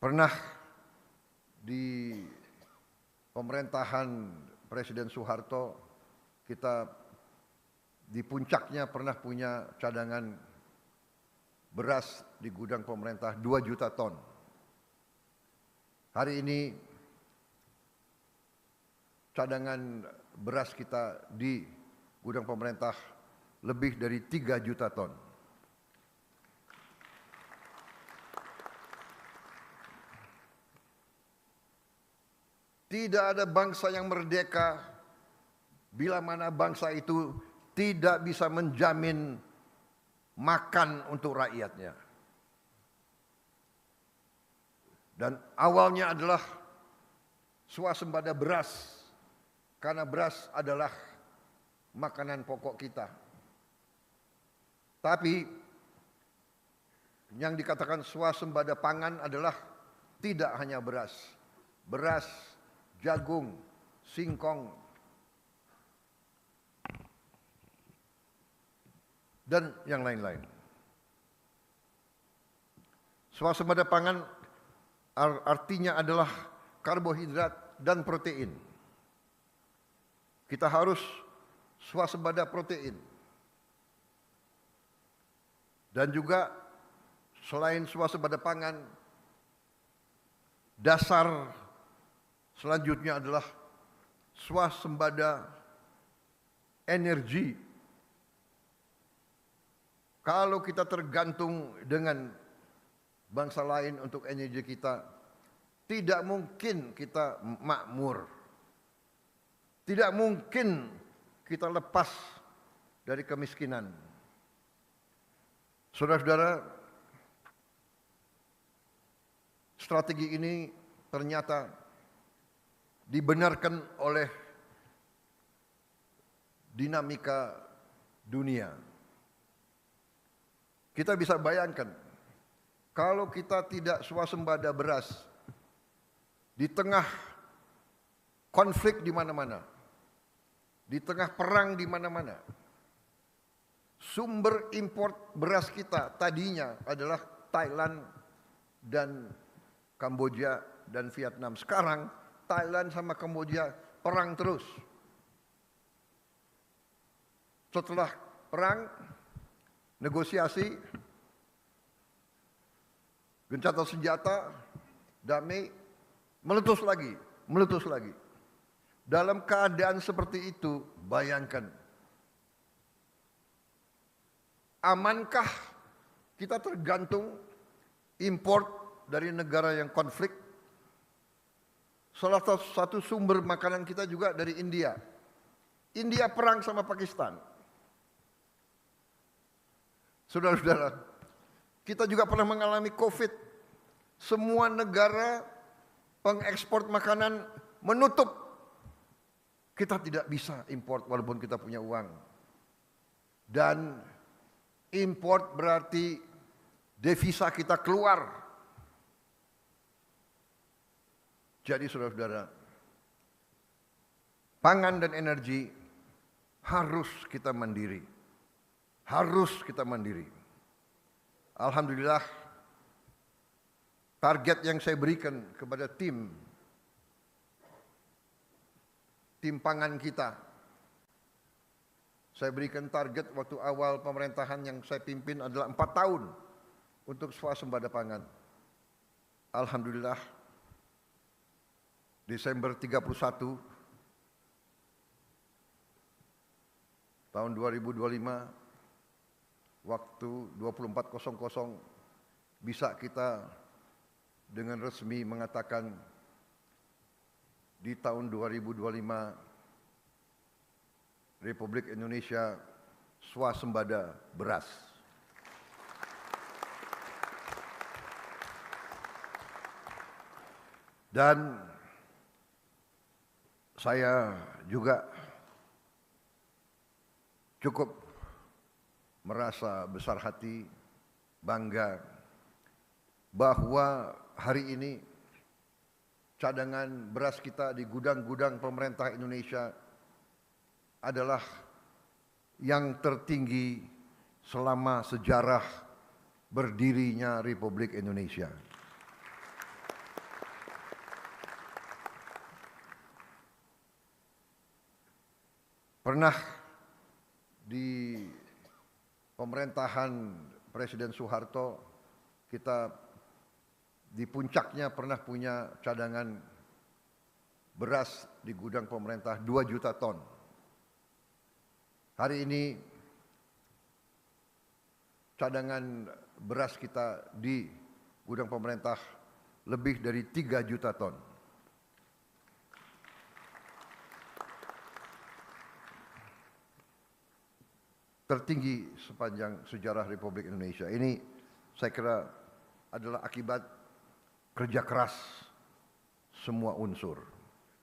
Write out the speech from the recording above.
Pernah di pemerintahan Presiden Soeharto kita di puncaknya pernah punya cadangan beras di gudang pemerintah 2 juta ton. Hari ini cadangan beras kita di gudang pemerintah lebih dari 3 juta ton. Tidak ada bangsa yang merdeka bila mana bangsa itu tidak bisa menjamin makan untuk rakyatnya. Dan awalnya adalah swasembada beras, karena beras adalah makanan pokok kita. Tapi yang dikatakan swasembada pangan adalah tidak hanya beras, jagung, singkong, dan yang lain-lain. Swasembada pangan artinya adalah karbohidrat dan protein. Kita harus swasembada protein. Dan juga selain swasembada pangan, dasar selanjutnya adalah swasembada energi. Kalau kita tergantung dengan bangsa lain untuk energi kita, tidak mungkin kita makmur. Tidak mungkin kita lepas dari kemiskinan. Saudara-saudara, strategi ini ternyata dibenarkan oleh dinamika dunia. Kita bisa bayangkan, kalau kita tidak swasembada beras, di tengah konflik di mana-mana, di tengah perang di mana-mana, sumber import beras kita tadinya adalah Thailand dan Kamboja dan Vietnam. Sekarang Thailand sama Kamboja perang terus. Setelah perang, negosiasi, gencatan senjata, damai, meletus lagi. Dalam keadaan seperti itu, bayangkan, amankah kita tergantung import dari negara yang konflik? Salah satu sumber makanan kita juga dari India. India perang sama Pakistan. Saudara-saudara, kita juga pernah mengalami COVID. Semua negara pengekspor makanan menutup. Kita tidak bisa import walaupun kita punya uang. Dan import berarti devisa kita keluar. Jadi saudara-saudara, pangan dan energi harus kita mandiri. Alhamdulillah, target yang saya berikan kepada tim pangan kita, saya berikan target waktu awal pemerintahan yang saya pimpin adalah 4 tahun untuk swasembada pangan. Alhamdulillah, Desember 31 tahun 2025, waktu 24.00 bisa kita dengan resmi mengatakan di tahun 2025 Republik Indonesia swasembada beras. Dan saya juga cukup merasa besar hati, bangga bahwa hari ini cadangan beras kita di gudang-gudang pemerintah Indonesia adalah yang tertinggi selama sejarah berdirinya Republik Indonesia. Pernah di pemerintahan Presiden Soeharto kita di puncaknya pernah punya cadangan beras di gudang pemerintah 2 juta ton. Hari ini cadangan beras kita di gudang pemerintah lebih dari 3 juta ton. Tertinggi sepanjang sejarah Republik Indonesia. Ini saya kira adalah akibat kerja keras semua unsur.